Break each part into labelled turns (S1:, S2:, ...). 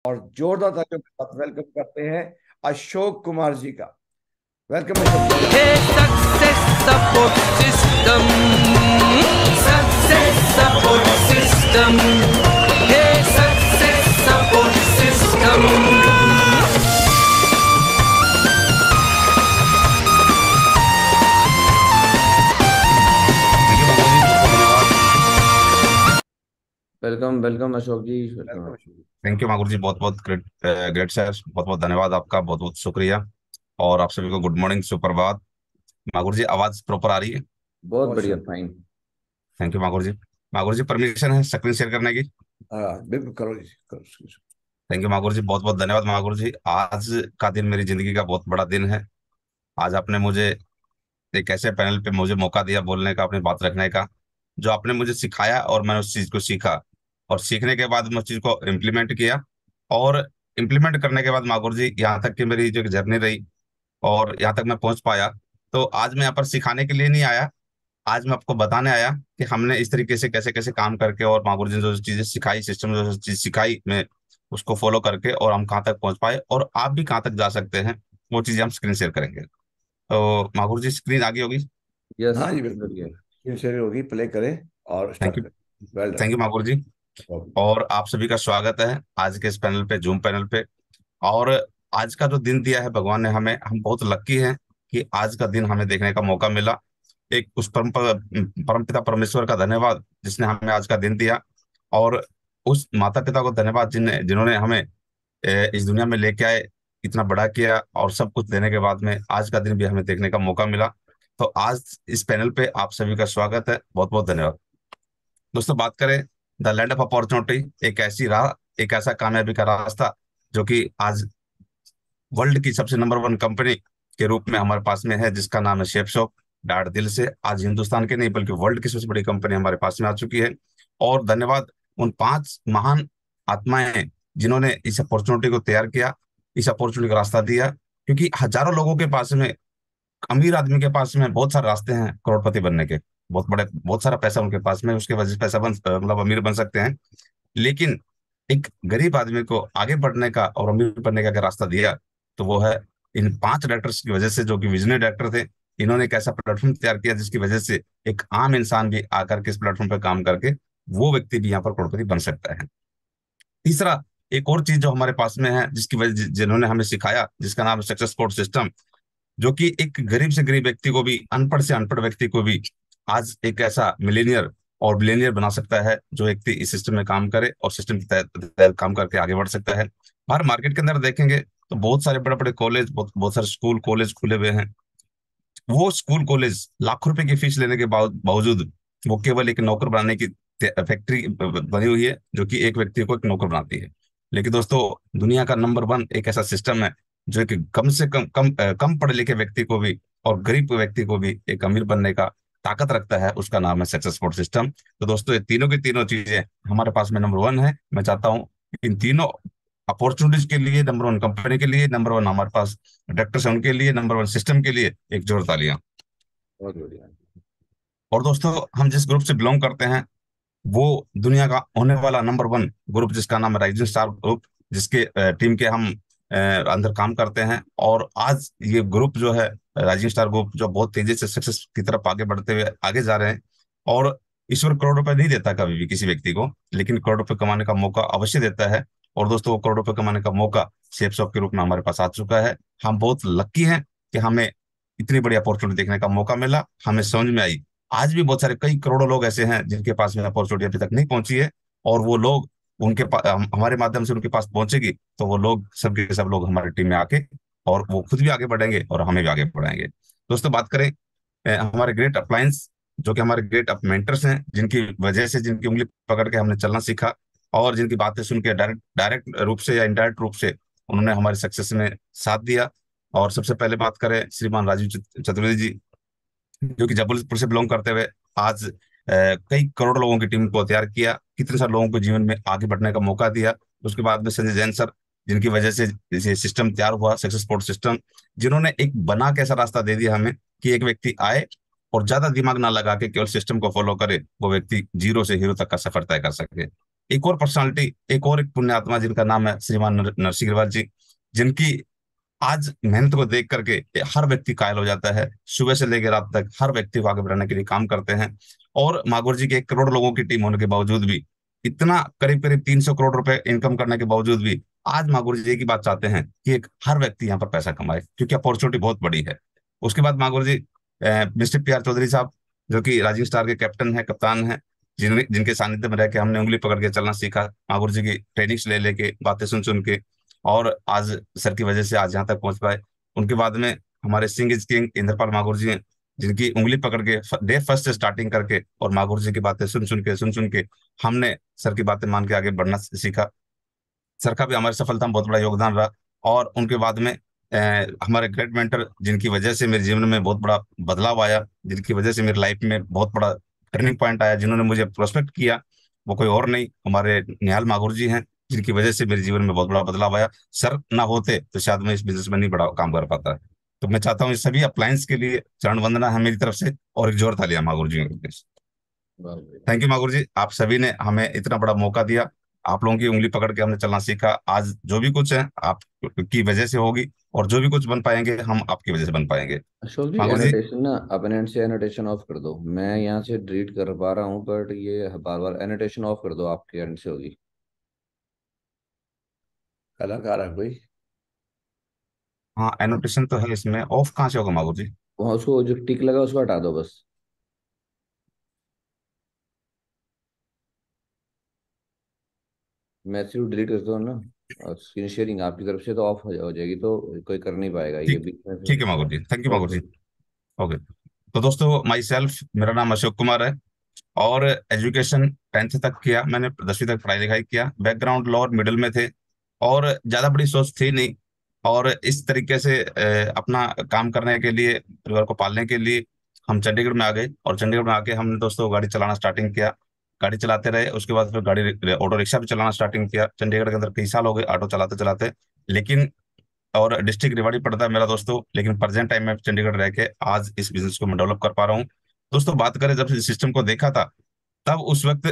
S1: और जोरदार तालियों के साथ वेलकम करते हैं अशोक कुमार जी का। Welcome Ashok ji.
S2: Hey, success support system. Success support system. Hey, success support system.
S3: Thank you Mamu ji, बहुत बहुत धन्यवाद।
S4: Welcome welcome Ashok ji,
S1: welcome
S4: welcome.
S1: Ashok ji.
S3: Thank you Magur ji, बहुत बहुत ग्रेट ग्रेट सर, बहुत बहुत धन्यवाद आपका, बहुत बहुत शुक्रिया। और आप सभी को गुड मॉर्निंग, सुप्रभात। मागुर जी, आवाज प्रॉपर आ रही है?
S4: बहुत
S1: बहुत
S4: बढ़िया,
S1: शुक्रिया।
S4: फाइन।
S3: थैंक यू मागुर जी। मागुर जी, परमिशन है स्क्रीन शेयर करने की?
S1: हाँ बिल्कुल, करो जी, करो।
S3: थैंक यू मागुर जी, बहुत बहुत धन्यवाद मागुर जी। आज का दिन मेरी जिंदगी का बहुत बड़ा दिन है। आज आपने मुझे एक ऐसे पैनल पे मुझे मौका दिया बोलने का, अपनी बात रखने का। जो आपने मुझे सिखाया और मैंने उस चीज को सीखा, और सीखने के बाद मैं उस चीज को इम्प्लीमेंट किया। और इम्प्लीमेंट करने के बाद मागुर जी, यहाँ तक कि मेरी जो जर्नी रही और यहाँ तक मैं पहुंच पाया। तो आज मैं यहाँ पर सिखाने के लिए नहीं आया, आज मैं आपको बताने आया कि हमने इस तरीके से कैसे कैसे काम करके, और मागुर जी ने जो चीजें सिखाई, सिस्टम जो चीज सिखाई, मैं उसको फॉलो करके और हम कहाँ तक पहुंच पाए, और आप भी कहाँ तक जा सकते हैं, वो चीजें हम स्क्रीन शेयर करेंगे। तो मागुर जी, स्क्रीन आगे होगी?
S4: यस,
S1: हाँ जी
S4: बढ़िया।
S1: बिल्कुल, स्क्रीन शेयरिंग होगी, प्ले करें और
S3: थैंक
S1: स्टार्ट
S3: यू।
S1: करें। Well
S3: thank
S1: done.
S3: You Magur जी। और आप सभी का स्वागत है आज के इस पैनल पे, जूम पैनल पे। और आज का जो दिन दिया है भगवान ने हमें, हम बहुत लकी हैं कि आज का दिन हमें देखने का मौका मिला। एक उस परमपिता परमेश्वर का धन्यवाद जिसने हमें आज का दिन दिया। और उस माता पिता को धन्यवाद जिन्होंने हमें इस दुनिया में लेके आए, इतना बड़ा किया, और सब कुछ देने के बाद में आज का दिन भी हमें देखने का मौका मिला। तो आज इस पैनल पे आप सभी का स्वागत है, बहुत बहुत धन्यवाद। दोस्तों, बात करें द लैंड ऑफ अपॉर्चुनिटी, एक ऐसी राह, एक ऐसा कामयाबी का रास्ता जो कि आज वर्ल्ड की सबसे नंबर वन कंपनी के रूप में हमारे पास में है, जिसका नाम है शेप शॉप। डाट दिल से आज हिंदुस्तान के नहीं बल्कि वर्ल्ड की सबसे बड़ी कंपनी हमारे पास में आ चुकी है। और धन्यवाद उन 5 महान आत्माएं जिन्होंने इस अपॉर्चुनिटी को तैयार किया, इस अपॉर्चुनिटी का रास्ता दिया। क्योंकि हजारों लोगों के पास में, अमीर आदमी के पास में बहुत सारे रास्ते हैं करोड़पति बनने के, बहुत सारा पैसा उनके पास में, उसके वजह से पैसा मतलब अमीर बन सकते हैं। लेकिन एक गरीब आदमी को आगे बढ़ने का और अमीर बनने का अगर रास्ता दिया, तो वो है इन 5 डायरेक्टर्स की वजह से, जो कि विजनरी डायरेक्टर थे। इन्होंने एक ऐसा प्लेटफॉर्म तैयार किया जिसकी वजह से एक आम इंसान भी आकर के इस प्लेटफॉर्म पर काम करके वो व्यक्ति भी यहाँ पर करोड़पति बन सकता है। तीसरा, एक और चीज जो हमारे पास में है, जिसकी वजह जिन्होंने हमें सिखाया, जिसका नाम है सक्सेस सपोर्ट सिस्टम। जो कि एक गरीब से गरीब व्यक्ति को भी, अनपढ़ से अनपढ़ व्यक्ति को भी आज एक ऐसा मिलेनियर और बिलियनियर बना सकता है, जो व्यक्ति इस सिस्टम में काम करे और सिस्टम के तहत काम करके आगे बढ़ सकता है। बाहर मार्केट के अंदर देखेंगे तो बहुत सारे बड़े बड़े कॉलेज, बहुत सारे स्कूल कॉलेज खुले हुए हैं। वो स्कूल कॉलेज लाखों रुपए की फीस लेने के बावजूद वो केवल एक नौकर बनाने की फैक्ट्री बनी हुई है, जो कि एक व्यक्ति को एक नौकर बनाती है। लेकिन दोस्तों, दुनिया का नंबर वन एक ऐसा सिस्टम है जो कि कम से कम पढ़े लिखे व्यक्ति को भी और गरीब व्यक्ति को भी एक अमीर बनने का ताकत रखता है। उसका नाम है सक्सेस सपोर्ट सिस्टम। तो दोस्तों, ये तीनों की तीनों चीजें हमारे पास में नंबर वन है। मैं चाहता हूँ कि इन तीनों अपॉर्चुनिटीज के लिए नंबर वन कंपनी के लिए, नंबर वन हमारे पास डायरेक्टर्स हैं उनके लिए, नंबर वन सिस्टम के लिए एक जोर तालियां।
S1: बहुत बढ़िया।
S3: और दोस्तों, हम जिस ग्रुप से बिलोंग करते हैं, वो दुनिया का होने वाला नंबर वन ग्रुप, जिसका नाम है राइजिंग स्टार ग्रुप, जिसके टीम के हम अंदर काम करते हैं। और आज ये ग्रुप जो है, राइजिंग स्टार ग्रुप, जो बहुत तेजी से सक्सेस की तरफ आगे बढ़ते हुए आगे जा रहे हैं। और ईश्वर करोड़ रुपए नहीं देता कभी भी किसी व्यक्ति को, लेकिन करोड़ रुपए कमाने का मौका अवश्य देता है। और दोस्तों, वो करोड़ रुपए कमाने का मौका शेप शॉप के रूप में हमारे पास आ चुका है। हम बहुत लकी हैं कि हमें इतनी बड़ी अपॉर्चुनिटी देखने का मौका मिला, हमें समझ में आई। आज भी बहुत सारे कई करोड़ों लोग ऐसे हैं जिनके पास में अपॉर्चुनिटी अभी तक नहीं पहुंची है, और वो लोग हमारे माध्यम से उनके पास पहुंचेगी, तो वो लोग सब के सब लोग हमारी टीम में आके, और वो खुद भी आगे बढ़ेंगे और हमें भी आगे बढ़ाएंगे। दोस्तों, बात करें हमारे ग्रेट अपलायंस, जो कि हमारे ग्रेट अप मेंटर्स हैं, जिनकी वजह से, जिनकी उंगली पकड़ के हमने चलना सीखा, और जिनकी बातें सुन के डायरेक्ट डायरेक्ट रूप से या इनडायरेक्ट रूप से उन्होंने हमारे सक्सेस में साथ दिया। और सबसे पहले बात करें श्रीमान राजीव चतुर्वेदी जी, जो कि जबलपुर से बिलोंग करते हुए आज कई करोड़ लोगों की टीम को तैयार किया, कितने सारे लोगों को जीवन में आगे बढ़ने का मौका दिया। उसके बाद में संजय जैन सर, जिनकी वजह से ये सिस्टम तैयार हुआ, सक्सेस सपोर्ट सिस्टम, जिन्होंने एक बना के ऐसा रास्ता दे दिया हमें कि एक व्यक्ति आए और ज्यादा दिमाग ना लगा के केवल सिस्टम को फॉलो करे, वो व्यक्ति जीरो से हीरो तक का सफर तय कर सके। एक और पर्सनालिटी, एक पुण्यात्मा जिनका नाम है श्रीमान नरसिंह अग्रवाल जी, जिनकी आज मेहनत को देख करके हर व्यक्ति कायल हो जाता है। सुबह से लेकर रात तक हर व्यक्ति को आगे बढ़ाने के लिए काम करते हैं। और मागुर जी के 1 करोड़ लोगों की टीम होने के बावजूद भी, इतना करीब करीब 300 करोड़ रुपए इनकम करने के बावजूद भी, आज मागुर जी एक ही बात चाहते हैं कि एक हर व्यक्ति यहाँ पर पैसा कमाए, क्योंकि अपॉर्चुनिटी बहुत बड़ी है। उसके बाद मागुर जी मिस्टर पी आर चौधरी साहब, जो कि राजीव स्टार के कैप्टन है, कप्तान है, जिनके सानिध्य में रह के हमने उंगली पकड़ के चलना सीखा, मागुर जी की ट्रेनिंग्स ले लेके, बातें सुन सुन के, और आज सर की वजह से आज यहाँ तक पहुंच पाए। उनके बाद में हमारे सिंह इज किंग इंद्रपाल मागुर जी हैं, जिनकी उंगली पकड़ के डे फर्स्ट से स्टार्टिंग करके और मागुर जी की बातें सुन सुन के हमने सर की बातें मान के आगे बढ़ना सीखा। सर का भी हमारी सफलता में बहुत बड़ा योगदान रहा। और उनके बाद में हमारे ग्रेट मेंटर, जिनकी वजह से मेरे जीवन में बहुत बड़ा बदलाव आया, जिनकी वजह से मेरी लाइफ में बहुत बड़ा टर्निंग पॉइंट आया, जिन्होंने मुझे प्रोस्पेक्ट किया, वो कोई और नहीं, हमारे निहाल मागुर जी हैं, जिनकी वजह से मेरे जीवन में बहुत बड़ा बदलाव आया। सर ना होते तो शायद मैं इस बिजनेस में नहीं बड़ा काम कर पाता। तो मैं चाहता हूँ इस सभी अप्लायंस के लिए चरण वंदना है मेरी तरफ से, और एक जोर तालियां मागुर जी के।
S4: वाह भाई।
S3: थैंक यू मागुर जी, आप सभी ने हमें इतना बड़ा मौका दिया। आप लोगों की उंगली पकड़ के हमने चलना सीखा। आज जो भी कुछ है आपकी वजह से होगी, और जो भी कुछ बन पाएंगे हम आपकी वजह से बन पाएंगे।
S4: अशोक जी,
S3: मागुर जी,
S4: एनोटेशन ना अपने एंड से एनोटेशन ऑफ कर दो। मैं यहाँ से डिलीट कर पा रहा हूँ, बट ये बार बार एनोटेशन ऑफ कर दो, आपके एंड से होगी।
S1: कलाकार है कोई।
S3: हाँ एनोटेशन तो है इसमें, ऑफ कहाँ से होगा मागुर जी?
S4: वहाँ उसको जो टिक लगा उसको हटा दो बस। मैं सिर्फ डिलीट करता हूँ ना, और स्क्रीन शेयरिंग आपकी तरफ से तो ऑफ हो जाएगी, तो कोई कर नहीं पाएगा ये
S3: ठीक,
S4: बीच में
S3: ठीक है
S4: फिर।
S3: मागुर जी, थैंक यू मागुर
S4: ओके।
S3: जी। ओके। तो दोस्तों, माई सेल्फ, मेरा नाम अशोक कुमार है, और एजुकेशन 10th तक किया मैंने, 10वीं तक पढ़ाई लिखाई किया। बैकग्राउंड लोअर मिडिल में थे, और ज्यादा बड़ी सोच थी नहीं। और इस तरीके से अपना काम करने के लिए, परिवार को पालने के लिए हम चंडीगढ़ में आ गए। और चंडीगढ़ में आके हमने दोस्तों गाड़ी चलाना स्टार्टिंग किया। गाड़ी चलाते रहे, उसके बाद फिर गाड़ी ऑटो रिक्शा भी चलाना स्टार्टिंग किया। चंडीगढ़ के अंदर कई साल हो गए ऑटो चलाते चलाते। लेकिन और डिस्ट्रिक्ट रेवाड़ी पड़ता है मेरा दोस्तों, लेकिन प्रेजेंट टाइम में चंडीगढ़ रह के आज इस बिजनेस को मैं डेवलप कर पा रहा हूँ। दोस्तों बात करें जब सिस्टम को देखा था, तब उस वक्त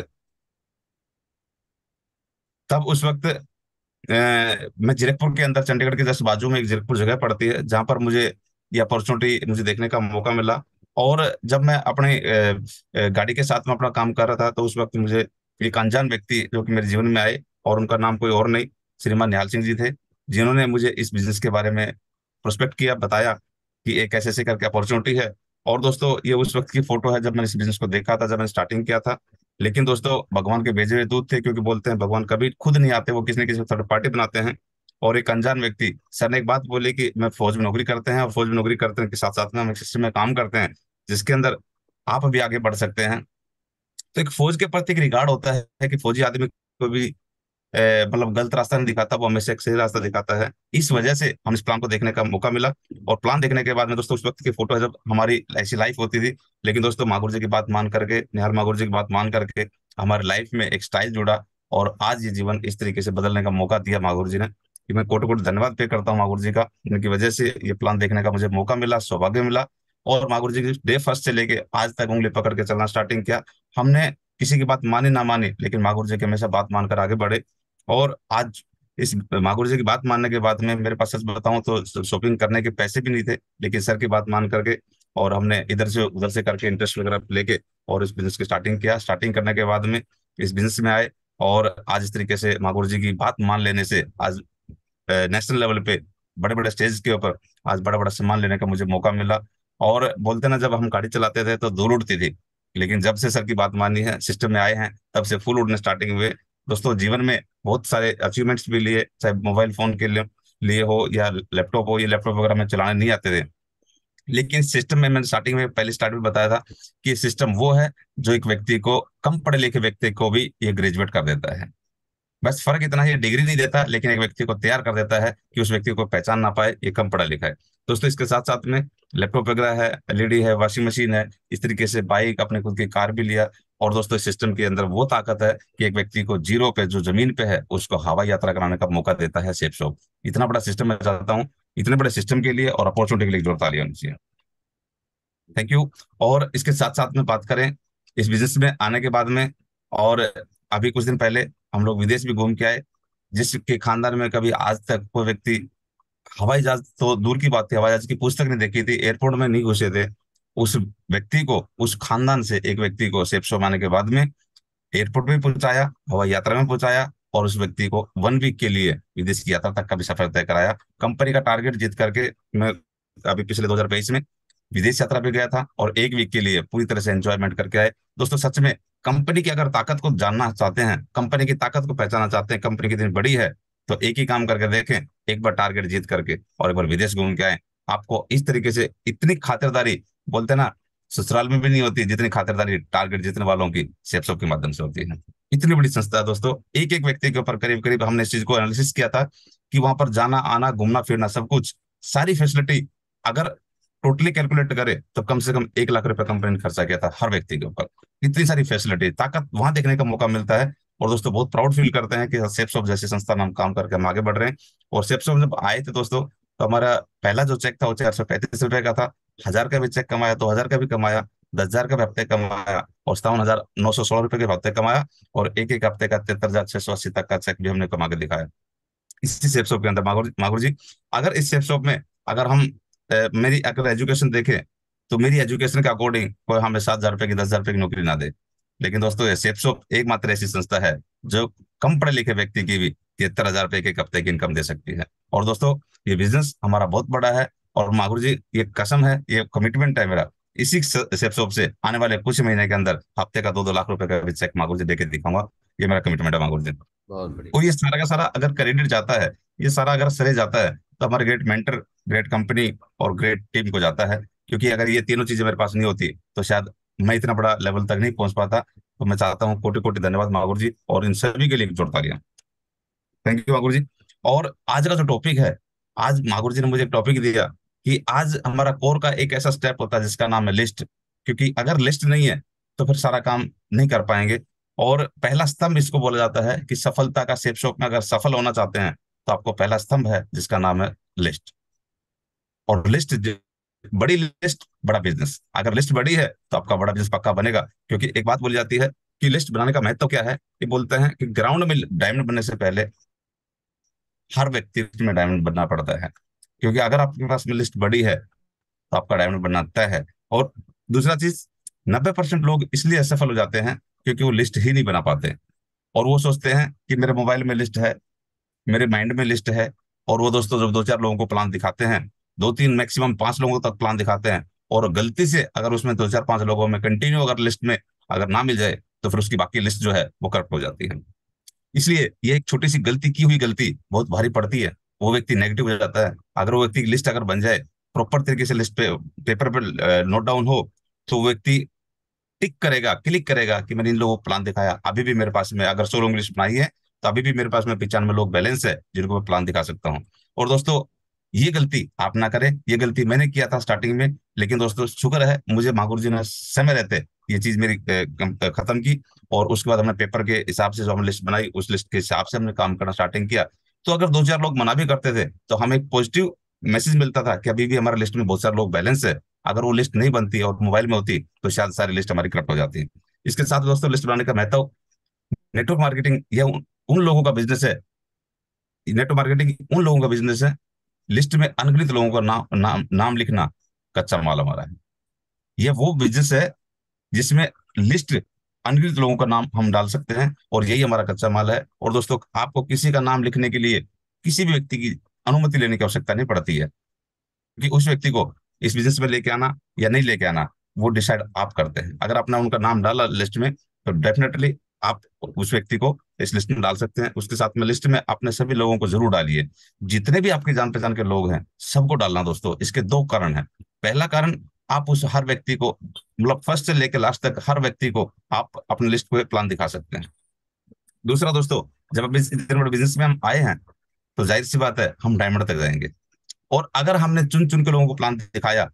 S3: तब उस वक्त मैं जीरकपुर के अंदर, चंडीगढ़ के जस्ट बाजू में एक जीरकपुर जगह पड़ती है, जहां पर मुझे ये अपॉर्चुनिटी मुझे देखने का मौका मिला। और जब मैं अपने गाड़ी के साथ में अपना काम कर रहा था, तो उस वक्त मुझे एक अनजान व्यक्ति जो कि मेरे जीवन में आए, और उनका नाम कोई और नहीं, श्रीमान निहाल सिंह जी थे, जिन्होंने मुझे इस बिजनेस के बारे में प्रोस्पेक्ट किया, बताया कि एक ऐसे ऐसे करके अपॉर्चुनिटी है। और दोस्तों ये उस वक्त की फोटो है जब मैंने इस बिजनेस को देखा था, जब मैंने स्टार्टिंग किया था। लेकिन दोस्तों भगवान के भेजे हुए दूत थे, क्योंकि बोलते हैं भगवान कभी खुद नहीं आते, वो किसी न किसी थर्ड पार्टी बनाते हैं। और एक अनजान व्यक्ति, सर ने एक बात बोली कि मैं फौज में नौकरी करते हैं, और फौज में नौकरी करते हैं के साथ साथ में हम एक सिस्टम में काम करते हैं जिसके अंदर आप भी आगे बढ़ सकते हैं। तो एक फौज के प्रति एक रिगार्ड होता है कि फौजी आदमी को भी मतलब गलत रास्ता नहीं दिखाता, वो हमेशा एक सही रास्ता दिखाता है। इस वजह से हम इस प्लान को देखने का मौका मिला। और प्लान देखने के बाद में दोस्तों, उस वक्त की फोटो है जब हमारी ऐसी लाइफ होती थी। लेकिन दोस्तों मागुर जी की बात मान करके, निहाल मागुर जी की बात मान करके हमारी लाइफ में एक स्टाइल जुड़ा, और आज ये जीवन इस तरीके से बदलने का मौका दिया मागुर जी ने, कि मैं कोटि कोटि धन्यवाद पे करता हूँ मागुर जी का। इनकी वजह से ये प्लान देखने का मुझे मौका मिला, सौभाग्य मिला। और मागुर जी की डे फर्स्ट से लेके आज तक उंगली पकड़ के चलना स्टार्टिंग किया हमने। किसी की बात मानी ना मानी, लेकिन मागुर जी की हमेशा बात मानकर आगे बढ़े। और आज इस मागुर जी की बात मानने के बाद में मेरे पास सच बताऊं तो शॉपिंग करने के पैसे भी नहीं थे, लेकिन सर की बात मान करके और हमने इधर से उधर से करके इंटरेस्ट वगैरह लेके और इस बिजनेस की स्टार्टिंग किया। स्टार्टिंग करने के बाद में इस बिजनेस में आए, और आज इस तरीके से मागुर जी की बात मान लेने से आज नेशनल लेवल पे बड़े बड़े स्टेज के ऊपर आज बड़ा बड़ा सम्मान लेने का मुझे मौका मिला। और बोलते ना, जब हम गाड़ी चलाते थे तो धूल उड़ती थी, लेकिन जब से सर की बात मानी है, सिस्टम में आए हैं, तब से फुल उड़ने स्टार्टिंग हुए। दोस्तों जीवन में बहुत सारे अचीवमेंट्स भी लिए, चाहे मोबाइल फोन के लिए हो या लैपटॉप हो। ये लैपटॉप वगैरह में चलाने नहीं आते थे, लेकिन सिस्टम में मैंने स्टार्टिंग में पहले स्टार्ट में बताया था कि सिस्टम वो है जो एक व्यक्ति को, कम पढ़े लिखे व्यक्ति को भी ये ग्रेजुएट कर देता है। बस फर्क इतना ही, डिग्री नहीं देता, लेकिन एक व्यक्ति को तैयार कर देता है कि उस व्यक्ति को पहचान ना पाए ये कम पढ़ा लिखा है। दोस्तों इसके साथ साथ में लैपटॉप वगैरह है, एलईडी है, वॉशिंग मशीन है, इस तरीके से बाइक, अपने खुद की कार भी लिया। और दोस्तों इस सिस्टम के अंदर वो ताकत है कि एक व्यक्ति को जीरो पे, जो जमीन पे है, उसको हवाई यात्रा कराने का मौका देता है सेफ शॉप। इतना बड़ा सिस्टम मैं चाहता हूँ, इतने बड़े सिस्टम के लिए और अपॉर्चुनिटी के लिए जोर ताली होनी चाहिए। Thank you. और इसके साथ साथ में बात करें इस बिजनेस में आने के बाद में, और अभी कुछ दिन पहले हम लोग विदेश भी घूम के आए, जिसके खानदान में कभी आज तक कोई व्यक्ति हवाई जहाज तो दूर की बात थी, हवाई जहाज की पूछ तक नहीं देखी थी, एयरपोर्ट में नहीं घुसे थे, उस व्यक्ति को, उस खानदान से एक व्यक्ति को सेफ शॉप आने के बाद में एयरपोर्ट में पहुंचाया, हवाई यात्रा में पहुंचाया, और उस व्यक्ति को 1 वीक के लिए विदेश की यात्रा तक का भी सफर तय कराया। कंपनी का टारगेट जीत करके मैं अभी पिछले 2023 में विदेश यात्रा पे गया था, और 1 वीक के लिए पूरी तरह से एंजॉयमेंट करके आए। दोस्तों सच में कंपनी की अगर ताकत को जानना चाहते हैं, कंपनी की ताकत को पहचानना चाहते हैं, कंपनी कितनी बड़ी है, तो एक ही काम करके देखें, एक बार टारगेट जीत करके और एक बार विदेश घूम के आए। आपको इस तरीके से इतनी खातिरदारी, बोलते हैं ना, ससुराल में भी नहीं होती जितनी खातिरदारी टारगेट जीतने वालों की सेप्सोप के माध्यम से होती है। इतनी बड़ी संस्था है दोस्तों, एक एक व्यक्ति के ऊपर करीब करीब हमने इस चीज को एनालिसिस किया था कि वहां पर जाना आना घूमना फिरना सब कुछ, सारी फैसिलिटी अगर टोटली कैलकुलेट करे तो कम से कम 1 लाख रुपए कंपनी ने खर्चा किया था हर व्यक्ति के ऊपर। इतनी सारी फैसिलिटी ताकत वहां देखने का मौका मिलता है। और दोस्तों बहुत प्राउड फील करते हैं कि सेप्सोप जैसी संस्था में हम काम करके हम आगे बढ़ रहे हैं। और सेप्सोप जब आए थे दोस्तों, तो हमारा पहला जो चेक था वो 435 रुपए का था। 1000 का भी चेक कमाया, 2000 का भी कमाया, 10,000 का भी हफ्ते कमाया, और 57,916 रुपए के हफ्ते कमाया, और एक एक हफ्ते का 73,680 तक का चेक भी हमने कमा के दिखाया इसी सेफ शॉप के अंदर। मागुर जी, अगर इस सेफ शॉप में अगर हम मेरी अगर एजुकेशन देखें, तो मेरी एजुकेशन के अकॉर्डिंग कोई हमें 7,000 रुपए की 10,000 रुपए की नौकरी ना दे। लेकिन दोस्तों ये सेफ शॉप एकमात्र ऐसी संस्था है जो कम पढ़े लिखे व्यक्ति की भी 73,000 रुपए के एक हफ्ते की इनकम दे सकती है। और दोस्तों ये बिजनेस हमारा बहुत बड़ा है, और मागुर जी ये कसम है, ये कमिटमेंट है मेरा, इसी सेफ शॉप से आने वाले कुछ महीने के अंदर हफ्ते का 2-2 लाख रुपए का भी चेक मागुर जी देके दिखाऊंगा। ये मेरा कमिटमेंट है मागुर जी।
S4: बहुत बढ़िया।
S3: और ये सारा का सारा अगर क्रेडिट जाता है, ये सारा अगर श्रेय जाता है, तो हमारे ग्रेट मेंटर, ग्रेट कंपनी और ग्रेट टीम को जाता है। क्योंकि अगर ये तीनों चीजें मेरे पास नहीं होती तो शायद मैं इतना बड़ा लेवल तक नहीं पहुंच पाता। तो मैं चाहता हूँ कोटि कोटि धन्यवाद मागुर जी, और इन सभी के लिए जोड़ता गया। थैंक यू मागुर जी। और आज का जो टॉपिक है, आज मागुर जी ने मुझे एक टॉपिक दिया कि आज हमारा कोर का एक ऐसा स्टेप होता है जिसका नाम है लिस्ट। क्योंकि अगर लिस्ट नहीं है तो फिर सारा काम नहीं कर पाएंगे। और पहला स्तंभ इसको बोला जाता है कि सफलता का सेप शॉप में अगर सफल होना चाहते हैं तो आपको पहला स्तंभ है जिसका नाम है लिस्ट। और लिस्ट, बड़ी लिस्ट बड़ा बिजनेस, अगर लिस्ट बड़ी है तो आपका बड़ा बिजनेस पक्का बनेगा। क्योंकि एक बात बोली जाती है कि लिस्ट बनाने का महत्व क्या है, कि बोलते हैं कि ग्राउंड में डायमंड बनने से पहले हर व्यक्ति में डायमंड बनना पड़ता है। क्योंकि अगर आपके पास में लिस्ट बड़ी है तो आपका डायमंड बनना तय है। और दूसरा चीज, 90% लोग इसलिए असफल हो जाते हैं क्योंकि वो लिस्ट ही नहीं बना पाते। और वो सोचते हैं कि मेरे मोबाइल में लिस्ट है, मेरे माइंड में लिस्ट है, और वो दोस्तों जब 2-4 लोगों को प्लान दिखाते हैं, 2-3 मैक्सिमम 5 लोगों तक प्लान दिखाते हैं, और गलती से अगर उसमें 2-4-5 लोगों में कंटिन्यू अगर लिस्ट में अगर ना मिल जाए तो फिर उसकी बाकी लिस्ट जो है वो करप्ट हो जाती है। इसलिए ये एक छोटी सी गलती, की हुई गलती बहुत भारी पड़ती है, वो व्यक्ति नेगेटिव हो जाता है। अगर वो व्यक्ति की लिस्ट अगर बन जाए, प्रॉपर तरीके से लिस्ट पे पेपर पे नोट डाउन हो, तो वो व्यक्ति टिक करेगा, क्लिक करेगा कि मैंने इन लोगों को प्लान दिखाया, अभी भी मेरे पास में अगर 100 लोगों की लिस्ट बनाई है तो अभी भी मेरे पास में 95 लोग बैलेंस है जिनको मैं प्लान दिखा सकता हूँ। और दोस्तों ये गलती आप ना करें, ये गलती मैंने किया था स्टार्टिंग में, लेकिन दोस्तों शुक्र है मुझे मागुर जी ने समय रहते ये चीज मेरी खत्म की। और उसके बाद हमने पेपर के हिसाब से जो हमने लिस्ट बनाई, उस लिस्ट के हिसाब से हमने काम करना स्टार्टिंग किया। तो अगर 2-4 लोग मना भी करते थे तो हमें एक पॉजिटिव मैसेज मिलता था कि अभी भी हमारे लिस्ट में बहुत सारे लोग बैलेंस है। अगर वो लिस्ट नहीं बनती और मोबाइल में होती तो शायद सारी लिस्ट हमारी करप्ट हो जाती। इसके साथ दोस्तों लिस्ट बनाने का महत्व, नेटवर्क मार्केटिंग यह उन लोगों का बिजनेस है, नेटवर्क मार्केटिंग उन लोगों का बिजनेस है, लिस्ट में अनगिनत लोगों का नाम लिखना कच्चा माल हमारा है। यह वो बिजनेस है जिसमें लिस्ट अनगिनत लोगों का नाम हम डाल सकते हैं, और यही हमारा कच्चा माल है। और दोस्तों आपको किसी का नाम लिखने के लिए किसी भी व्यक्ति की अनुमति लेने की आवश्यकता नहीं पड़ती है, कि उस व्यक्ति को इस बिजनेस में लेके आना या नहीं लेके आना वो डिसाइड आप करते हैं। अगर आपने उनका नाम डाला लिस्ट में तो डेफिनेटली आप उस व्यक्ति को इस लिस्ट में डाल सकते हैं। उसके साथ में लिस्ट में अपने सभी लोगों को जरूर डालिए, जितने भी आपके जान पहचान के लोग हैं सबको डालना दोस्तों। इसके 2 कारण हैं। पहला कारण, आप उस हर व्यक्ति को, मतलब फर्स्ट से लेकर लास्ट तक हर व्यक्ति को आप अपने लिस्ट पे प्लान दिखा सकते हैं। दूसरा दोस्तों, जब अब इतने बड़े बिजनेस में हम आए हैं तो जाहिर सी बात है हम डायमंड तक जाएंगे। और अगर हमने चुन चुन के लोगों को प्लान दिखाया,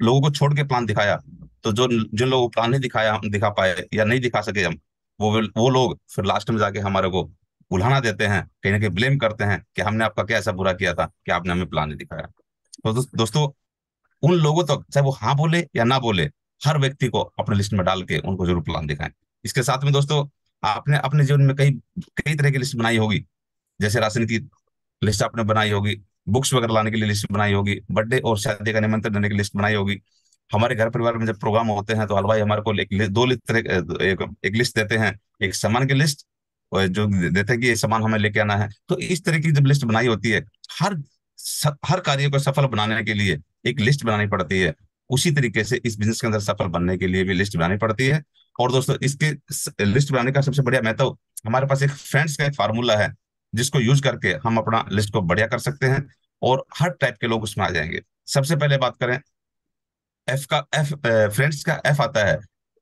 S3: लोगों को छोड़ के प्लान दिखाया, तो जो जिन लोगों को प्लान नहीं दिखाया, हम दिखा पाए या नहीं दिखा सके हम, वो लोग फिर लास्ट में जाके हमारे को बुलाना देते हैं, कहीं ना कहीं ब्लेम करते हैं कि हमने आपका क्या ऐसा बुरा किया था कि आपने हमें प्लान नहीं दिखाया। तो दोस्तों उन लोगों तक, चाहे वो हाँ बोले या ना बोले, हर व्यक्ति को अपने लिस्ट में डाल के उनको जरूर प्लान दिखाएं। इसके साथ में दोस्तों आपने अपने जीवन में कई कई तरह की लिस्ट बनाई होगी, जैसे राशन की लिस्ट आपने बनाई होगी, बुक्स वगैरह लाने के लिए लिस्ट बनाई होगी, बर्थडे और शादी का निमंत्रण देने की लिस्ट बनाई होगी। हमारे घर परिवार में जब प्रोग्राम होते हैं तो हलवाई हमारे को दो लिस्ट, एक लिस्ट देते हैं, एक सामान की लिस्ट, और जो देते हैं कि ये सामान हमें लेके आना है। तो इस तरह की जब लिस्ट बनाई होती है, हर हर कार्य को सफल बनाने के लिए एक लिस्ट बनानी पड़ती है। उसी तरीके से इस बिजनेस के अंदर सफल बनने के लिए भी लिस्ट बनानी पड़ती है। और दोस्तों, इसके लिस्ट बनाने का सबसे बढ़िया मेथड, हमारे पास एक फ्रेंड्स का एक फार्मूला है, जिसको यूज करके हम अपना लिस्ट को बढ़िया कर सकते हैं और हर टाइप के लोग उसमें आ जाएंगे। सबसे पहले बात करें एफ का, एफ फ्रेंड्स का एफ आता है।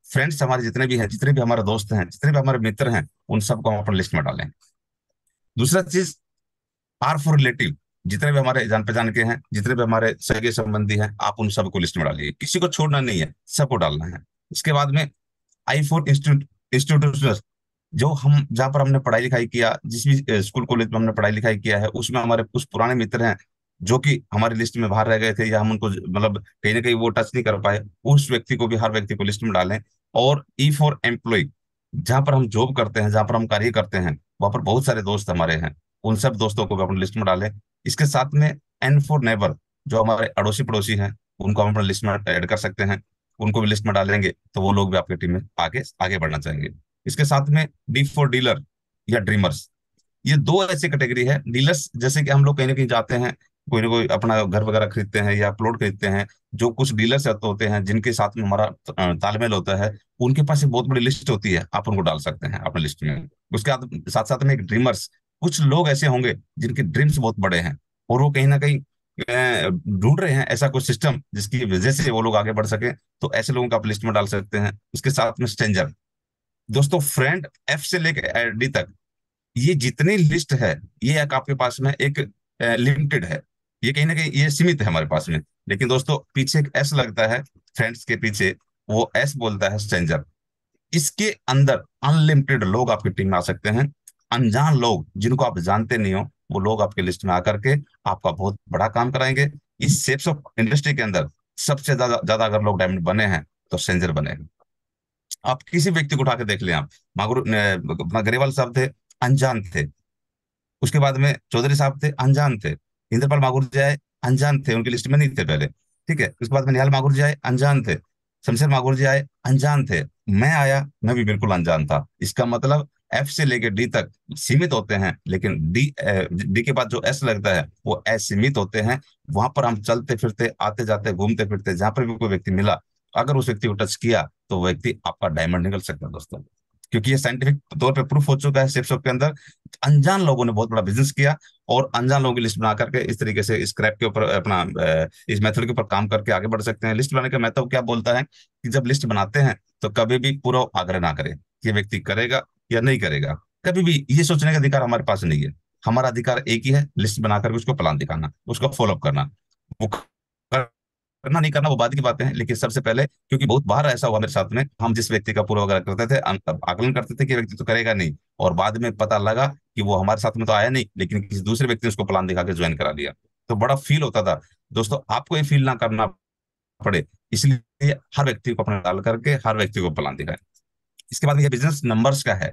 S3: फ्रेंड्स हमारे जितने भी हैं, जितने भी हमारे दोस्त हैं, जितने भी हमारे मित्र हैं, उन सबको हम अपनी लिस्ट में डालें। दूसरा चीज, आर फॉर रिलेटिव, जितने भी हमारे जान पहचान के हैं, जितने भी हमारे सगे संबंधी हैं, आप उन सबको लिस्ट में डालिए, किसी को छोड़ना नहीं है, सबको डालना है। इसके बाद में आई फॉर इंस्टीट्यूट, जो हम जहाँ पर हमने पढ़ाई लिखाई किया, जिस भी स्कूल कॉलेज में हमने पढ़ाई लिखाई किया है, उसमें हमारे कुछ पुराने मित्र हैं जो कि हमारी लिस्ट में बाहर रह गए थे, या हम उनको मतलब कहीं ना कहीं वो टच नहीं कर पाए, उस व्यक्ति को भी, हर व्यक्ति को लिस्ट में डालें। और ई फॉर एम्प्लॉय, जहाँ पर हम जॉब करते हैं, जहाँ पर हम कार्य करते हैं, वहां पर बहुत सारे दोस्त हमारे हैं, उन सब दोस्तों को भी अपनी लिस्ट में डालें। इसके साथ में एन फॉर नेबर, जो हमारे अड़ोसी पड़ोसी हैं, उनको हम अपनी लिस्ट में ऐड कर सकते हैं। उनको भी लिस्ट में डालेंगे तो वो लोग भी आपकी टीम में आगे आगे बढ़ना चाहेंगे। इसके साथ में डी फॉर डीलर या ड्रीमर्स, ये दो ऐसी कैटेगरी है। डीलर्स, जैसे कि हम लोग कहीं ना कहीं जाते हैं, कोई ना कोई अपना घर वगैरह खरीदते हैं या प्लॉट खरीदते हैं, जो कुछ डीलर्स होते हैं जिनके साथ में हमारा तालमेल होता है, उनके पास एक बहुत बड़ी लिस्ट होती है, आप उनको डाल सकते हैं अपनी लिस्ट में। उसके साथ साथ में एक ड्रीमर्स, कुछ लोग ऐसे होंगे जिनके ड्रीम्स बहुत बड़े हैं और वो कहीं ना कहीं ढूंढ रहे हैं ऐसा कुछ सिस्टम जिसकी वजह से वो लोग आगे बढ़ सके, तो ऐसे लोगों को आप लिस्ट में डाल सकते हैं। इसके साथ में स्ट्रेंजर, दोस्तों फ्रेंड एफ से लेकर डी तक, ये जितनी लिस्ट है, ये एक आपके पास में एक लिमिटेड है, ये कहीं ना कहीं ये सीमित है हमारे पास में। लेकिन दोस्तों पीछे एक एस लगता है, फ्रेंड्स के पीछे वो एस बोलता है स्ट्रेंजर। इसके अंदर अनलिमिटेड लोग आपकी टीम में आ सकते हैं। अनजान लोग जिनको आप जानते नहीं हो, वो लोग आपके लिस्ट में आकर के आपका बहुत बड़ा काम कराएंगे। इस शेप्स ऑफ इंडस्ट्री के अंदर सबसे ज्यादा ज्यादा अगर लोग डायमंड बने हैं तो स्ट्रेंजर बने हैं। आप किसी व्यक्ति को उठा के देख लें, आप मागुर अपना गरेवाल साहब थे, अनजान थे। उसके बाद में चौधरी साहब थे, अनजान थे। इंद्रपाल मागुर जी आए, अनजान थे, उनकी लिस्ट में नहीं थे पहले, ठीक है। उसके बाद में निहाल मागुर जी आए, अनजान थे। शमशेर मागुर जी आए, अनजान थे। मैं आया, मैं भी बिल्कुल अनजान था। इसका मतलब एफ से लेके डी तक सीमित होते हैं, लेकिन डी के बाद जो एस लगता है वो असीमित होते हैं। वहां पर हम चलते फिरते, आते जाते, घूमते फिरते, जहां पर भी कोई व्यक्ति मिला, अगर उस व्यक्ति को टच किया तो वो व्यक्ति आपका डायमंड निकल सकता है दोस्तों, क्योंकि ये साइंटिफिक तौर पे प्रूफ हो चुका है। शेपशॉप के अंदर अनजान लोगों ने बहुत बड़ा बिजनेस किया और अनजान लोगों की लिस्ट बना करके इस तरीके से स्क्रैप के ऊपर अपना इस मेथड के ऊपर काम करके आगे बढ़ सकते हैं। लिस्ट बनाने का मेथड क्या बोलता है कि जब लिस्ट बनाते हैं तो कभी भी पूरा आग्रह ना करें कि ये व्यक्ति करेगा या नहीं करेगा। कभी भी ये सोचने का अधिकार हमारे पास नहीं है। हमारा अधिकार एक ही है, लिस्ट बना करके उसको प्लान दिखाना, उसको फॉलोअप करना। वो करना नहीं करना वो बाद की बातें हैं, लेकिन सबसे पहले, क्योंकि बहुत बार ऐसा हुआ मेरे साथ में, हम जिस व्यक्ति का पूरा वगैरह करते थे, आकलन करते थे कि व्यक्ति तो करेगा नहीं, और बाद में पता लगा कि वो हमारे साथ में तो आया नहीं, लेकिन किसी दूसरे व्यक्ति ने उसको प्लान दिखा के ज्वाइन करा लिया, तो बड़ा फील होता था। दोस्तों आपको ये फील ना करना पड़े, इसलिए हर व्यक्ति को अपना डाल करके हर व्यक्ति को प्लान दिखाए। इसके बाद ये बिजनेस नंबर्स का है,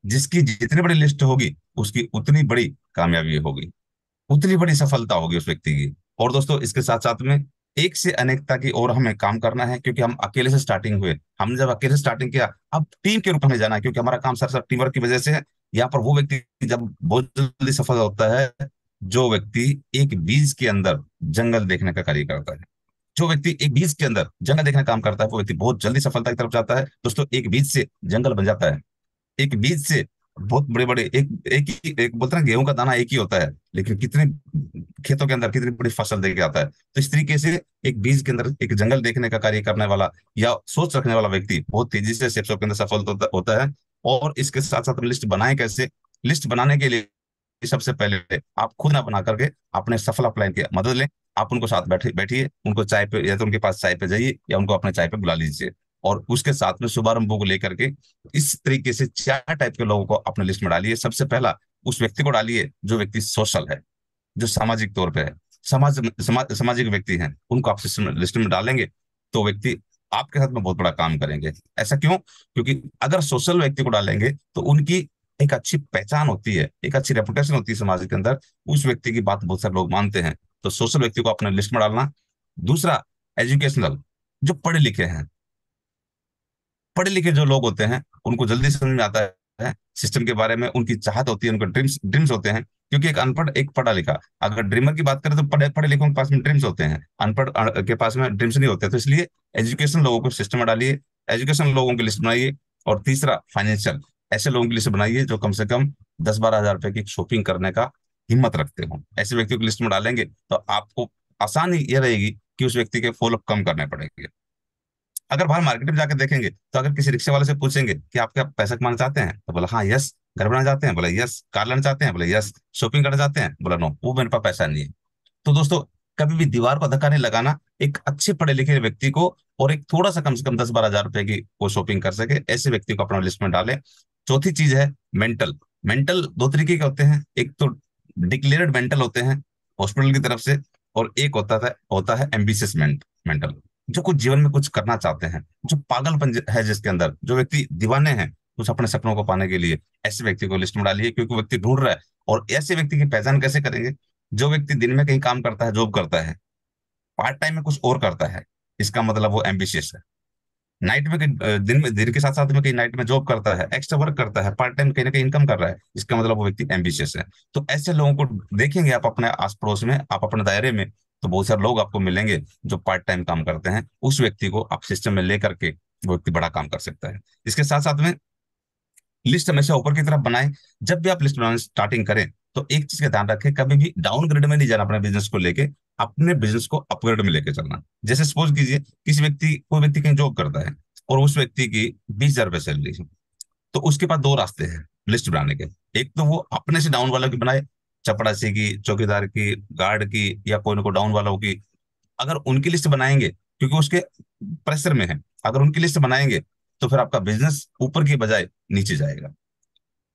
S3: जिसकी जितनी बड़ी लिस्ट होगी उसकी उतनी बड़ी कामयाबी होगी, उतनी बड़ी सफलता होगी उस व्यक्ति की। और दोस्तों इसके साथ साथ में एक से अनेकता की ओर हमें काम करना है, क्योंकि हम अकेले से स्टार्टिंग हुए, हमने जब अकेले स्टार्टिंग किया, अब टीम के रूप में जाना है, क्योंकि हमारा काम सर टीम वर्क की वजह से है। यहाँ पर वो व्यक्ति जब बहुत जल्दी सफल होता है जो व्यक्ति एक बीज के अंदर जंगल देखने का कार्य करता है। जो व्यक्ति एक बीज के अंदर जंगल देखने का काम करता है वो व्यक्ति बहुत जल्दी सफलता की तरफ जाता है। दोस्तों एक बीज से जंगल बन जाता है, एक बीज से बहुत बड़े बड़े, एक बोलते हैं गेहूं का दाना एक ही होता है, लेकिन कितने खेतों के अंदर कितनी बड़ी फसल दे के आता है। तो इस तरीके से एक बीज के अंदर एक जंगल देखने का कार्य करने वाला या सोच रखने वाला व्यक्ति बहुत तेजी से शेपशॉप के अंदर सफल होता है। और इसके साथ साथ लिस्ट बनाए कैसे, लिस्ट बनाने के लिए सबसे पहले आप खुद ना बना करके अपने सफल अपलाइन की मदद लें। आप उनको साथ बैठिए, उनको चाय पे, या तो उनके पास चाय पे जाइए या उनको अपने चाय पे बुला लीजिए, और उसके साथ में शुभारंभों को लेकर के इस तरीके से 4 टाइप के लोगों को अपने लिस्ट में डालिए। सबसे पहला उस व्यक्ति को डालिए जो व्यक्ति सोशल है, जो सामाजिक तौर पे है, सामाजिक व्यक्ति हैं, उनको आप लिस्ट में डालेंगे तो व्यक्ति आपके साथ में बहुत बड़ा काम करेंगे। ऐसा क्यों? क्योंकि अगर सोशल व्यक्ति को डालेंगे तो उनकी एक अच्छी पहचान होती है, एक अच्छी रेपुटेशन होती है समाज के अंदर, उस व्यक्ति की बात बहुत सारे लोग मानते हैं। तो सोशल व्यक्ति को अपने लिस्ट में डालना। दूसरा, एजुकेशनल, जो पढ़े लिखे हैं। पढ़े लिखे जो लोग होते हैं उनको जल्दी समझ में आता है सिस्टम के बारे में, उनकी चाहत होती है, उनके ड्रीम्स ड्रीम्स होते हैं। क्योंकि एक अनपढ़ एक पढ़ा लिखा, अगर ड्रीमर की बात करें तो पढ़े पढ़े लिखों के पास में ड्रीम्स होते हैं, अनपढ़ के पास में ड्रीम्स नहीं होते। तो इसलिए एजुकेशन लोगों को सिस्टम में डालिए, एजुकेशन लोगों की लिस्ट बनाइए। और तीसरा, फाइनेंशियल, ऐसे लोगों की लिस्ट बनाइए जो कम से कम 10-12 हज़ार रुपए की शॉपिंग करने का हिम्मत रखते हो। ऐसे व्यक्तियों की लिस्ट में डालेंगे तो आपको आसानी ये रहेगी कि उस व्यक्ति के फॉलोअप कम करने पड़ेंगे। अगर बाहर मार्केट में जाकर देखेंगे तो अगर किसी रिक्शे वाले से पूछेंगे कि आप क्या पैसा कमाना चाहते हैं, तो बोला हाँ यस। घर बनाना चाहते हैं, बोला यस। कार लेना चाहते हैं, बोला यस। शॉपिंग करना चाहते हैं, बोला नो, वो मेरे पास पैसा नहीं है। तो दोस्तों, कभी भी दीवार को धक्का नहीं लगाना। एक अच्छे पढ़े लिखे व्यक्ति को, और एक थोड़ा सा कम से कम 10-12 हज़ार रुपए की वो शॉपिंग कर सके, ऐसे व्यक्ति को अपना लिस्ट में डालें। चौथी चीज है मेंटल। मेंटल दो तरीके के होते हैं, एक तो डिक्लेयर्ड मेंटल होते हैं हॉस्पिटल की तरफ से, और एक होता है एम्बिशियस मेंटल, जो कुछ जीवन में कुछ करना चाहते हैं, जो पागलपन है जिसके अंदर, जो व्यक्ति दीवाने हैं कुछ अपने सपनों को पाने के लिए। ऐसे व्यक्ति को लिस्ट में डालिए, क्योंकि वो व्यक्ति ढूंढ रहा है। और ऐसे व्यक्ति की पहचान कैसे करेंगे? जो व्यक्ति दिन में कहीं काम करता है, जॉब करता है, पार्ट टाइम में कुछ और करता है, इसका मतलब वो एम्बिशियस है। नाइट में दिन के साथ साथ में कहीं नाइट में जॉब करता है, एक्स्ट्रा वर्क करता है, पार्ट टाइम कहीं ना कहीं इनकम कर रहा है, इसका मतलब वो व्यक्ति एम्बिशियस है। तो ऐसे लोगों को देखेंगे आप अपने आस पड़ोस में, आप अपने दायरे में, तो बहुत सारे लोग आपको मिलेंगे जो पार्ट टाइम काम करते हैं। उस व्यक्ति को आप सिस्टम में लेकर के वो व्यक्ति बड़ा काम कर सकता है। इसके साथ साथ में लिस्ट हमेशा ऊपर की तरफ बनाएं। जब भी आप लिस्ट बनाना स्टार्टिंग करें तो एक चीज का ध्यान रखें, कभी भी डाउनग्रेड में नहीं जाना अपने बिजनेस को लेके, अपने बिजनेस को अपग्रेड में लेके चलना। जैसे सपोज कीजिए कोई व्यक्ति कहीं जॉब करता है और उस व्यक्ति की 20,000 रुपये सैलरी है, तो उसके पास दो रास्ते हैं लिस्ट बनाने के। एक तो वो अपने से डाउन वालों की बनाए, चपड़ासी की, चौकीदार की, गार्ड की, या कोई ना कोई डाउन वालों की। अगर उनकी लिस्ट बनाएंगे, क्योंकि उसके प्रेशर में है, अगर उनकी लिस्ट बनाएंगे तो फिर आपका बिजनेस ऊपर की बजाय नीचे जाएगा।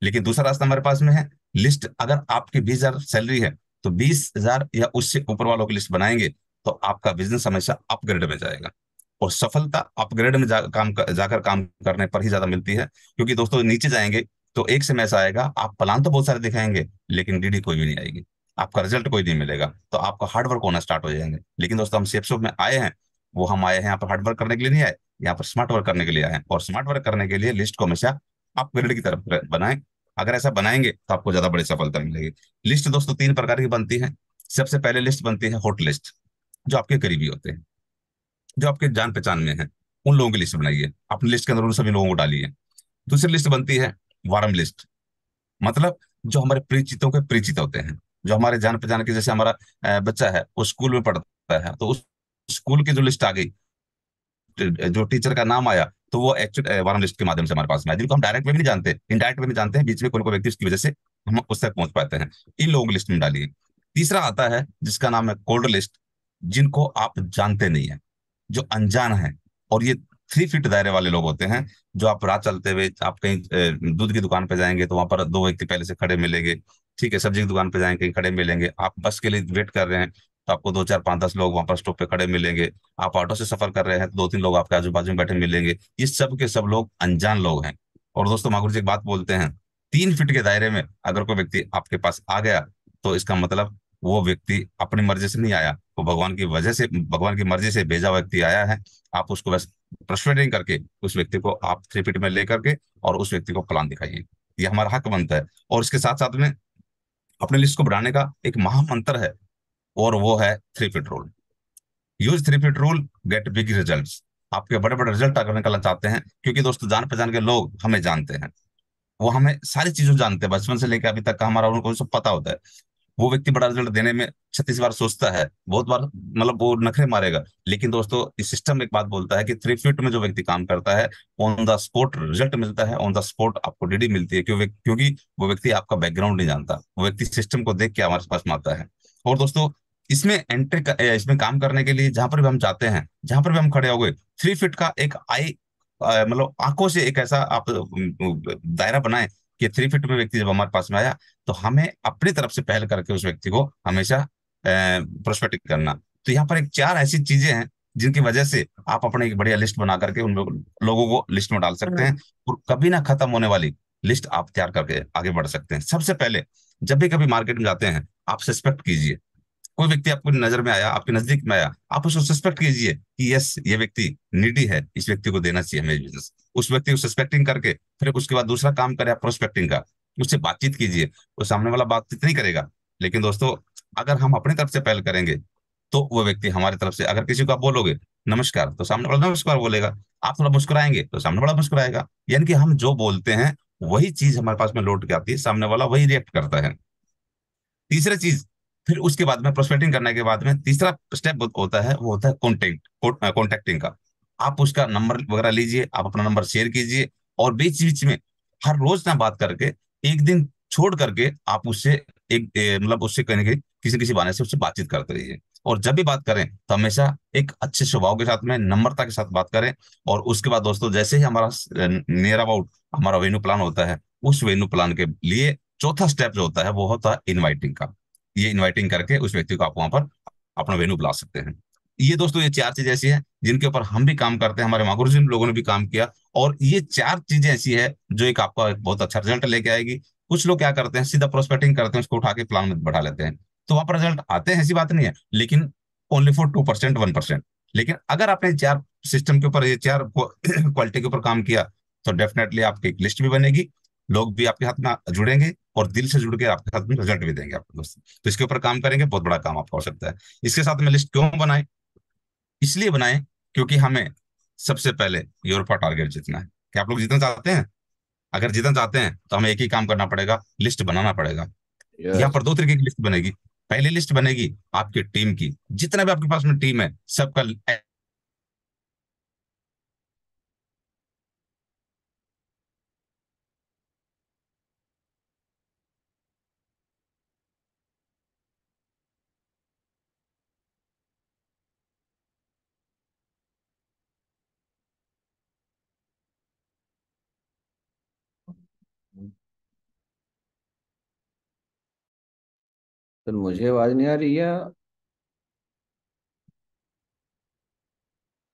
S3: लेकिन दूसरा रास्ता हमारे पास में है, लिस्ट अगर आपकी 20,000 सैलरी है तो 20,000 या उससे ऊपर वालों की लिस्ट बनाएंगे तो आपका बिजनेस हमेशा अपग्रेड में जाएगा। और सफलता अपग्रेड में जाकर काम करने पर ही ज्यादा मिलती है। क्योंकि दोस्तों, नीचे जाएंगे तो एक समय ऐसा आएगा, आप प्लान तो बहुत सारे दिखाएंगे लेकिन डीडी कोई भी नहीं आएगी, आपका रिजल्ट कोई नहीं मिलेगा, तो आपका हार्डवर्क होना स्टार्ट हो जाएंगे। लेकिन दोस्तों, हम सेफ शॉप में आए हैं, वो हम आए हैं यहाँ पर हार्डवर्क करने के लिए नहीं आए, यहाँ पर स्मार्ट वर्क करने के लिए आए हैं। और स्मार्ट वर्क करने के लिए लिस्ट को हमेशा अपग्रेड की तरफ बनाएं। अगर ऐसा बनाएंगे तो आपको ज्यादा बड़ी सफलता मिलेगी। लिस्ट दोस्तों 3 प्रकार की बनती है। सबसे पहले लिस्ट बनती है हॉट लिस्ट, जो आपके करीबी होते हैं, जो आपके जान पहचान में है, उन लोगों की लिस्ट बनाइए, अपनी लिस्ट के अंदर उन सभी लोगों को डालिए। दूसरी लिस्ट बनती है वार्म लिस्ट, मतलब जो हमारे परिचितों के परिचित होते हैं, जो हमारे जान पहचान के, जैसे हमारा बच्चा है वो स्कूल में पढ़ता है, तो उस स्कूल की जो लिस्ट आ गई, जो टीचर का नाम आया, तो वो एक्चुअल वार्म लिस्ट के माध्यम से हमारे पास में आया, जिनको हम डायरेक्ट वे भी नहीं जानते, इनडायरेक्ट वे में जानते हैं, बीच में कोई ना कोई व्यक्ति उसकी वजह से हम उस तक पहुंच पाते हैं। इन लोगों की लिस्ट में डालिए। तीसरा आता है जिसका नाम है कोल्ड लिस्ट, जिनको आप जानते नहीं है, जो अनजान है। और ये 3 फीट दायरे वाले लोग होते हैं, जो आप रात चलते हुए आप कहीं दूध की दुकान पे जाएंगे तो वहां पर दो व्यक्ति पहले से खड़े मिलेंगे, ठीक है, सब्जी की दुकान पे जाएंगे कहीं खड़े मिलेंगे, आप बस के लिए वेट कर रहे हैं तो आपको 2, 4, 5, 10 लोग वहां पर स्टॉप पे खड़े मिलेंगे, आप ऑटो से सफर कर रहे हैं तो 2, 3 लोग आपके आजू बाजू में बैठे मिलेंगे। ये सब के सब लोग अनजान लोग हैं। और दोस्तों, मागुर जी एक बात बोलते हैं, 3 फीट के दायरे में अगर कोई व्यक्ति आपके पास आ गया तो इसका मतलब वो व्यक्ति अपनी मर्जी से नहीं आया, वो भगवान की वजह से, भगवान की मर्जी से भेजा व्यक्ति आया है। आप उसको बस प्रश्न करके उस व्यक्ति को आप 3 फीट में लेकर के और उस व्यक्ति को प्लान दिखाइए, ये हमारा हक बनता है। और इसके साथ साथ में अपने लिस्ट को बढ़ाने का एक महामंत्र है, और वो है 3 feet rule. Use 3 feet rule, get big results. आपके बड़े बड़े रिजल्ट अगर निकालना चाहते हैं, क्योंकि दोस्तों जान पहचान के लोग हमें जानते हैं, वो हमें सारी चीजों जानते हैं, बचपन से लेकर अभी तक का हमारा उनको सब पता होता है। वो व्यक्ति बड़ा रिजल्ट देने में 36 बार सोचता है, बहुत बार मतलब वो नखरे मारेगा, लेकिन दोस्तों इस सिस्टम एक बात बोलता है कि 3 फीट में जो व्यक्ति काम करता है, ऑन द स्पॉट रिजल्ट मिलता है, ऑन द स्पॉट आपको डीडी मिलती है। क्योंकि वो व्यक्ति आपका बैकग्राउंड नहीं जानता, वो व्यक्ति सिस्टम को देख के हमारे पास में आता है। और दोस्तों, इसमें काम करने के लिए जहां पर भी हम जाते हैं, जहां पर भी हम खड़े हो गए, 3 फीट का एक आई मतलब आंखों से एक ऐसा आप दायरा बनाएं कि 3 फीट में व्यक्ति जब हमारे पास में आया तो हमें अपनी तरफ से पहल करके उस व्यक्ति को हमेशा प्रोस्पेक्ट करना। तो यहाँ पर एक 4 ऐसी चीजें हैं जिनकी वजह से आप अपने एक बढ़िया लिस्ट बना करके उन लोगों को लिस्ट में डाल सकते हैं, और कभी ना खत्म होने वाली लिस्ट आप तैयार करके आगे बढ़ सकते हैं। सबसे पहले जब भी कभी मार्केट में जाते हैं, आप सस्पेक्ट कीजिए। कोई व्यक्ति आपको नजर में आया, आपके नजदीक में आया, आप उसको सस्पेक्ट कीजिए कि यस, ये व्यक्ति नीडी है, इस व्यक्ति को देना चाहिए हमें बिजनेस। उस व्यक्ति को सस्पेक्टिंग करके फिर उसके बाद दूसरा काम करें आप प्रोस्पेक्टिंग का, उससे बातचीत कीजिए। वो सामने वाला बातचीत नहीं करेगा, लेकिन दोस्तों अगर हम अपनी तरफ से पहल करेंगे तो वो व्यक्ति हमारी तरफ से, अगर किसी को आप बोलोगे नमस्कार, तो सामने वाला नमस्कार बोलेगा। आप थोड़ा मुस्कुराएंगे तो सामने वाला मुस्कुराएगा। यानी कि हम जो बोलते हैं वही चीज हमारे पास में लौट के आती है, सामने वाला वही रिएक्ट करता है। तीसरा चीज, फिर उसके बाद में प्रोस्पेक्टिंग करने के बाद में तीसरा स्टेप होता है, वो होता है कॉन्टेक्टिंग का। आप उसका नंबर वगैरह लीजिए, आप अपना नंबर शेयर कीजिए, और बीच बीच में हर रोज ना बात करके, एक दिन छोड़ करके आप उससे मतलब उससे कहीं ना कहीं किसी किसी बहाने से उससे बातचीत करते रहिए। और जब भी बात करें तो हमेशा एक अच्छे स्वभाव के साथ में, नम्रता के साथ बात करें। और उसके बाद दोस्तों जैसे ही हमारा नियर अबाउट हमारा वेन्यू प्लान होता है, उस वेन्यू प्लान के लिए चौथा स्टेप जो होता है वो होता है इनवाइटिंग का। ये इनवाइटिंग करके उस व्यक्ति को आप वहां पर अपना वेन्यू बुला सकते हैं। ये दोस्तों ये चार चीजें ऐसी हैं जिनके ऊपर हम भी काम करते हैं, हमारे माँ गुरुजी लोगों ने भी काम किया। और ये चार चीजें ऐसी है जो एक आपका एक बहुत अच्छा रिजल्ट लेके आएगी। कुछ लोग क्या करते हैं, सीधा प्रोस्पेक्टिंग करते हैं, उसको उठा के प्लान में बैठा लेते हैं, तो वहां पर रिजल्ट आते हैं, ऐसी बात नहीं है, लेकिन ओनली फॉर 2%, 1%। लेकिन अगर आपने चार सिस्टम के ऊपर, ये चार क्वालिटी के ऊपर काम किया, तो डेफिनेटली आपकी एक लिस्ट भी बनेगी, लोग भी आपके साथ में जुड़ेंगे, और दिल से जुड़ के आपके साथ में रिजल्ट भी देंगे आपको दोस्त। तो इसके ऊपर काम करेंगे, बहुत बड़ा काम आपका हो सकता है। इसके साथ में लिस्ट क्यों बनाए? इसलिए बनाए क्योंकि हमें सबसे पहले यूरोप का टारगेट जीतना है। क्या आप लोग जीतना चाहते हैं? अगर जीतना चाहते हैं तो हमें एक ही काम करना पड़ेगा, लिस्ट बनाना पड़ेगा। यहाँ
S4: यस।
S3: पर दो तरीके की लिस्ट बनेगी। पहली लिस्ट बनेगी आपकी टीम की, जितना भी आपके पास में टीम है सबका।
S4: सर मुझे आवाज नहीं आ रही है।